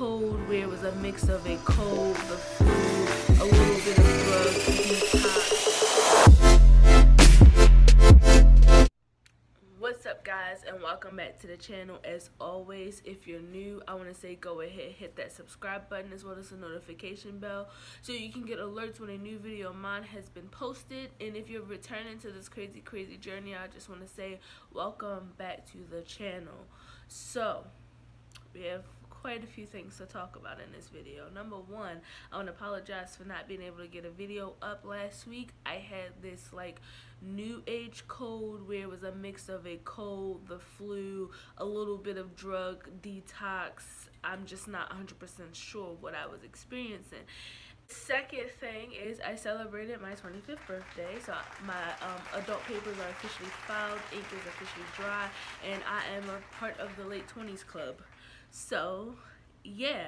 cold where it was a mix of a cold, the flu, a little bit of drug detox. What's up, guys, and welcome back to the channel. As always, if you're new, I want to say go ahead, hit that subscribe button as well as the notification bell so you can get alerts when a new video of mine has been posted. And if you're returning to this crazy journey, I just want to say welcome back to the channel. So we have quite a few things to talk about in this video. Number one, I want to apologize for not being able to get a video up last week. I had this new age cold where it was a mix of a cold, the flu, a little bit of drug detox. I'm just not 100% sure what I was experiencing. Second thing is I celebrated my 25th birthday, so my adult papers are officially filed, ink is officially dry, and I am a part of the late 20s club. So yeah,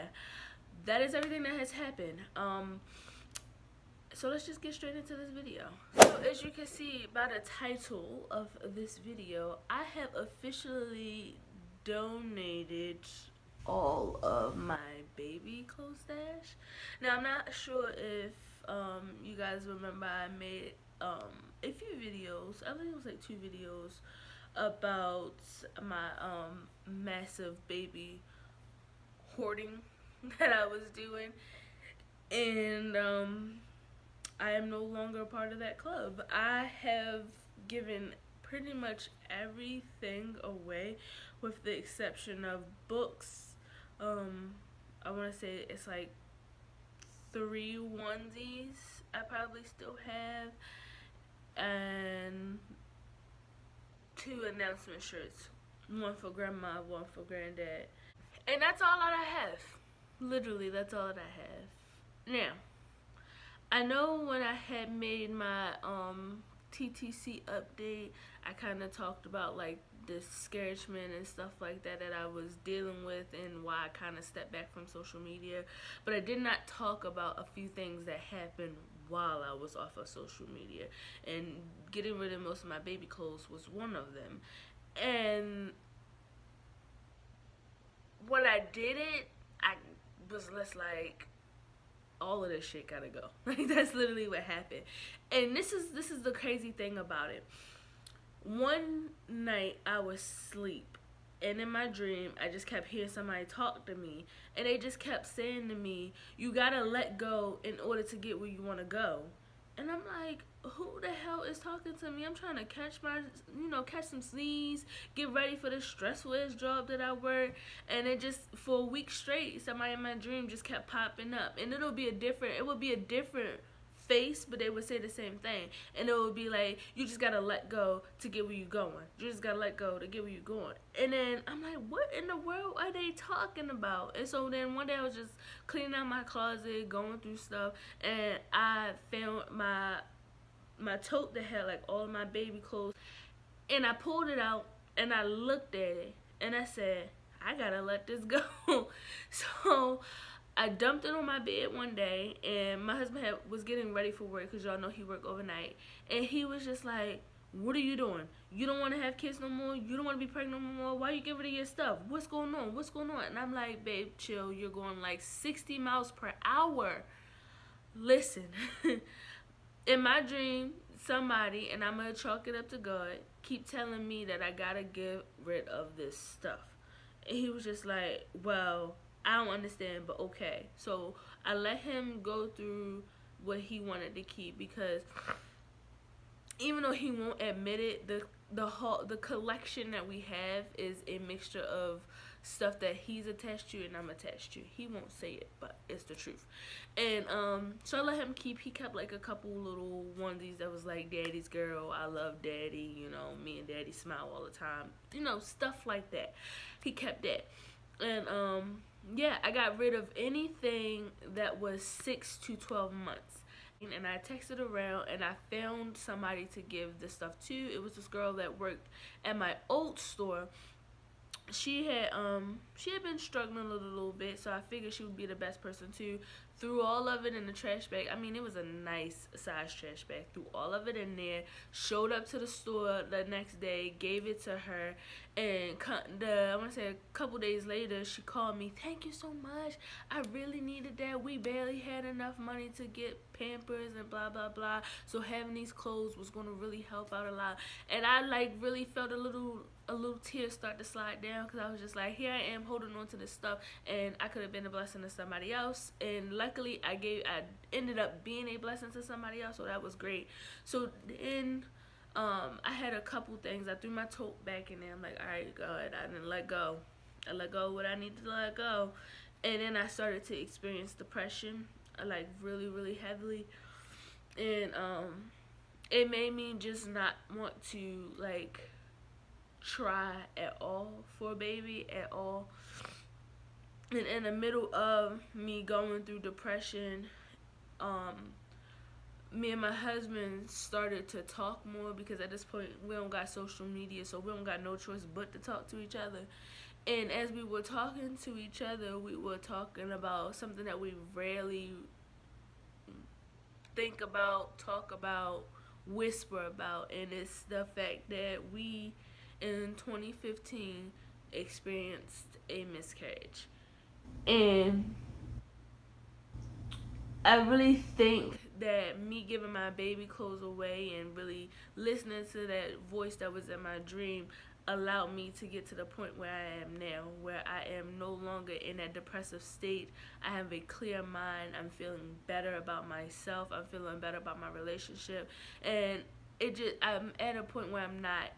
that is everything that has happened. So let's just get straight into this video. So as you can see by the title of this video, I have officially donated all of my baby clothes stash. Now I'm not sure if you guys remember I made a few videos, I think it was like 2 videos about my massive baby hoarding that I was doing, and I am no longer a part of that club. I have given pretty much everything away with the exception of books. I want to say it's like 3 onesies I probably still have, and 2 announcement shirts, one for grandma, one for granddad, and that's all that I have. Literally, that's all that I have. Now, I know when I had made my TTC update, I kind of talked about like discouragement and stuff like that I was dealing with and why I kind of stepped back from social media, but I did not talk about a few things that happened while I was off of social media, and getting rid of most of my baby clothes was one of them. And when I did it, I was less like, all of this shit gotta go. Like, that's literally what happened. And this is the crazy thing about it. One night I was asleep, and in my dream I just kept hearing somebody talk to me, and they just kept saying to me, you gotta let go in order to get where you want to go. And I'm like, who the hell is talking to me? I'm trying to catch catch some sneeze, get ready for this stressful ass job that I work. And it just, for a week straight, somebody in my dream just kept popping up. And it would be a different face, but they would say the same thing. And it would be like, you just gotta let go to get where you're going. You just gotta let go to get where you're going. And then I'm like, what in the world are they talking about? And so then one day I was just cleaning out my closet, going through stuff, and I found my tote that had like all of my baby clothes, and I pulled it out and I looked at it and I said, I gotta let this go. So I dumped it on my bed one day, and my husband was getting ready for work, because y'all know he worked overnight, and he was just like, what are you doing? You don't want to have kids no more? You don't want to be pregnant no more? Why you get rid of your stuff? What's going on? What's going on? And I'm like, babe, chill. You're going like 60 miles per hour. Listen, in my dream, somebody, and I'm going to chalk it up to God, keep telling me that I got to get rid of this stuff. And he was just like, well, I don't understand, but okay. So I let him go through what he wanted to keep, because even though he won't admit it, the collection that we have is a mixture of stuff that he's attached to and I'm attached to. He won't say it, but it's the truth. And so I let him keep. He kept like a couple little onesies that was like, daddy's girl, I love daddy, you know, me and daddy smile all the time, you know, stuff like that. He kept that. And yeah, I got rid of anything that was 6 to 12 months. And I texted around, and I found somebody to give this stuff to. It was this girl that worked at my old store. she had been struggling a little bit, so I figured she would be the best person to. Threw all of it in the trash bag. I mean, it was a nice size trash bag. Threw all of it in there. Showed up to the store the next day. Gave it to her, and I want to say a couple days later, she called me. Thank you so much. I really needed that. We barely had enough money to get Pampers and blah blah blah. So having these clothes was gonna really help out a lot. And I like really felt a little tear start to slide down, because I was just like, here I am holding on to this stuff, and I could have been a blessing to somebody else. And luckily I ended up being a blessing to somebody else, so that was great. So then I had a couple things. I threw my tote back in there. I'm like, all right, God, I didn't let go. I let go of what I needed to let go. And then I started to experience depression, like really really heavily. And it made me just not want to like try at all for a baby at all. And in the middle of me going through depression, me and my husband started to talk more, because at this point we don't got social media, so we don't got no choice but to talk to each other. And as we were talking to each other, we were talking about something that we rarely think about, talk about, whisper about, and it's the fact that we in 2015 experienced a miscarriage. And I really think that me giving my baby clothes away and really listening to that voice that was in my dream allowed me to get to the point where I am now, where I am no longer in that depressive state. I have a clear mind. I'm feeling better about myself. I'm feeling better about my relationship. And I'm at a point where I'm not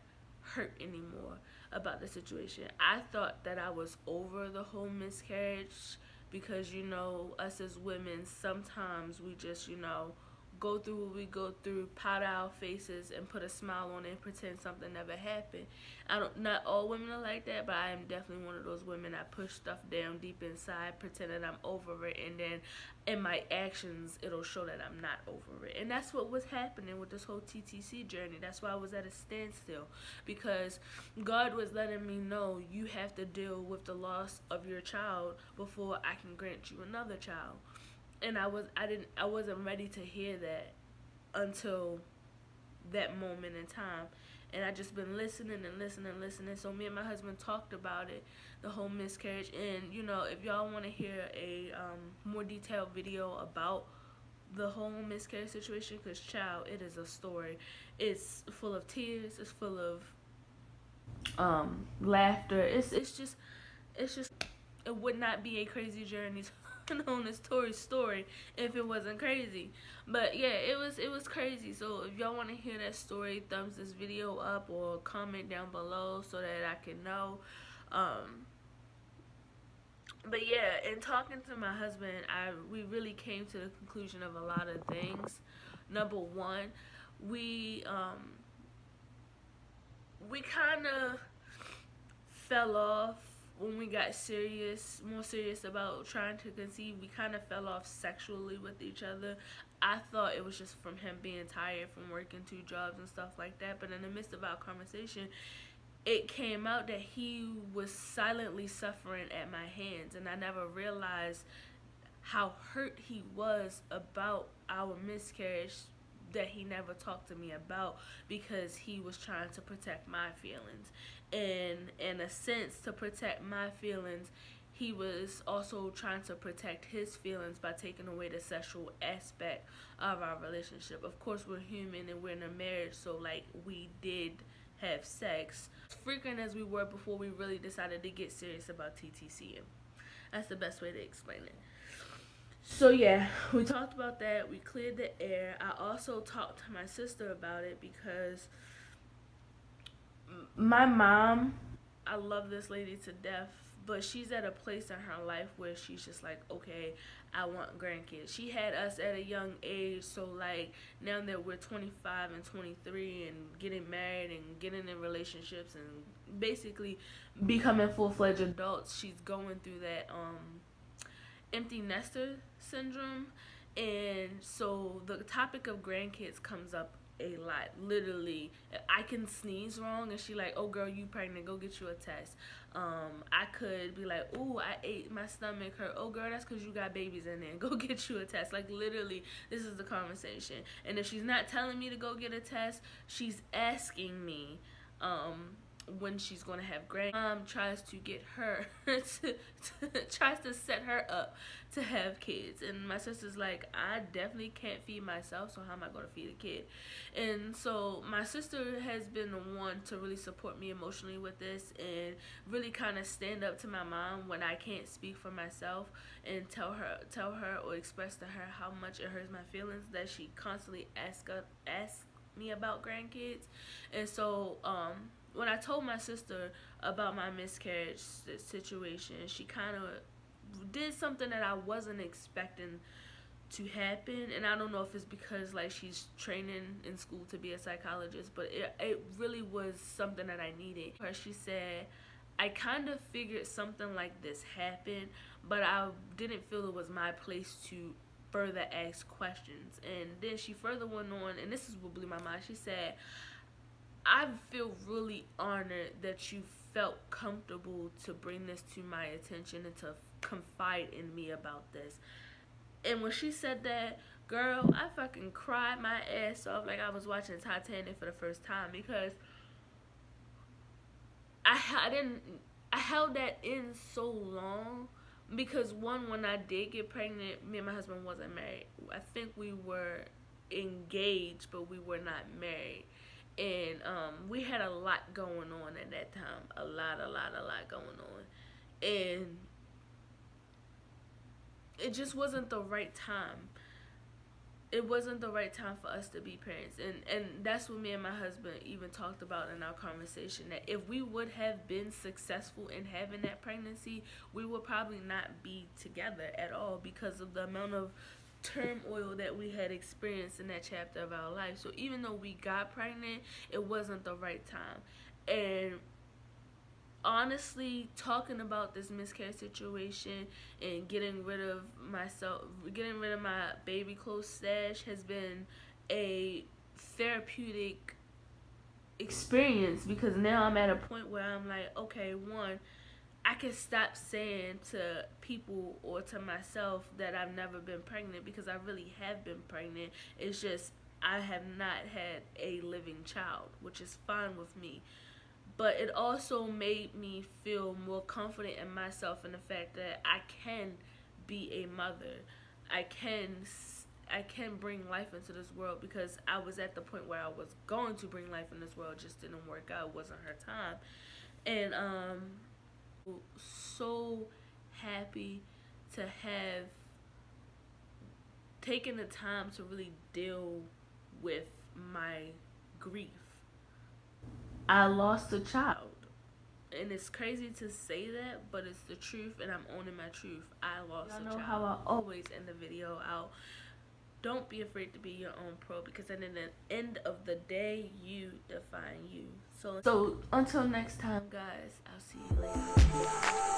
hurt anymore about the situation. I thought that I was over the whole miscarriage, because us as women, sometimes we just go through what we go through, powder our faces and put a smile on it and pretend something never happened. Not all women are like that, but I am definitely one of those women. I push stuff down deep inside, pretending I'm over it, and then in my actions it'll show that I'm not over it. And that's what was happening with this whole TTC journey. That's why I was at a standstill, because God was letting me know, you have to deal with the loss of your child before I can grant you another child. And I wasn't ready to hear that until that moment in time. And I just been listening and listening and listening. So me and my husband talked about it, the whole miscarriage. And if y'all want to hear a more detailed video about the whole miscarriage situation, because child, it is a story. It's full of tears. It's full of laughter. It's just it would not be a crazy journey known as Tori's story if it wasn't crazy. But yeah, it was crazy. So if y'all want to hear that story, thumbs this video up or comment down below so that I can know. But yeah, in talking to my husband, we really came to the conclusion of a lot of things. Number one, we kind of fell off when we got more serious about trying to conceive. We kind of fell off sexually with each other. I thought it was just from him being tired from working 2 jobs and stuff like that. But in the midst of our conversation, it came out that he was silently suffering at my hands. And I never realized how hurt he was about our miscarriage, that he never talked to me about, because he was trying to protect my feelings. And in a sense, to protect my feelings, he was also trying to protect his feelings by taking away the sexual aspect of our relationship. Of course, we're human and we're in a marriage, so we did have sex, as frequent as we were before we really decided to get serious about TTCing. That's the best way to explain it. So yeah, we talked about that. We cleared the air. I also talked to my sister about it, because my mom, I love this lady to death, but she's at a place in her life where she's just like, okay, I want grandkids. She had us at a young age, so now that we're 25 and 23 and getting married and getting in relationships and basically becoming full-fledged adults, she's going through that empty nester syndrome. And so the topic of grandkids comes up a lot. Literally, I can sneeze wrong and she like, oh girl, you pregnant, go get you a test. I could be like, ooh, I ate, my stomach hurt. Oh girl, that's because you got babies in there, go get you a test. Like literally, this is the conversation. And if she's not telling me to go get a test, she's asking me when she's going to have grand. Tries to get her tries to set her up to have kids, and my sister's like, I definitely can't feed myself, so how am I going to feed a kid? And so my sister has been the one to really support me emotionally with this, and really kind of stand up to my mom when I can't speak for myself, and tell her or express to her how much it hurts my feelings that she constantly asks me about grandkids. And so when I told my sister about my miscarriage situation, she kind of did something that I wasn't expecting to happen. And I don't know if it's because like she's training in school to be a psychologist, but it really was something that I needed. She said, I kind of figured something like this happened, but I didn't feel it was my place to further ask questions. And then she further went on, and this is what blew my mind. She said, I feel really honored that you felt comfortable to bring this to my attention and to confide in me about this. And when she said that, girl, I fucking cried my ass off like I was watching Titanic for the first time, because I held that in so long. Because one, when I did get pregnant, me and my husband wasn't married. I think we were engaged, but we were not married. And we had a lot going on at that time. A lot going on. And it just wasn't the right time. It wasn't the right time for us to be parents. And that's what me and my husband even talked about in our conversation, that if we would have been successful in having that pregnancy, we would probably not be together at all, because of the amount of turmoil that we had experienced in that chapter of our life. So even though we got pregnant, it wasn't the right time. And honestly, talking about this miscarriage situation and getting rid of my baby clothes stash has been a therapeutic experience, because now I'm at a point where I'm like, okay, one, I can stop saying to people or to myself that I've never been pregnant, because I really have been pregnant. It's just I have not had a living child, which is fine with me. But it also made me feel more confident in myself, in the fact that I can be a mother. I can bring life into this world, because I was at the point where I was going to bring life in this world, just didn't work out. It wasn't her time. And so happy to have taken the time to really deal with my grief. I lost a child, and it's crazy to say that, but it's the truth, and I'm owning my truth. I lost a child. Y'all know how I always end the video out. Don't be afraid to be your own pro, because at the end of the day, you define you. So until next time, guys, I'll see you later.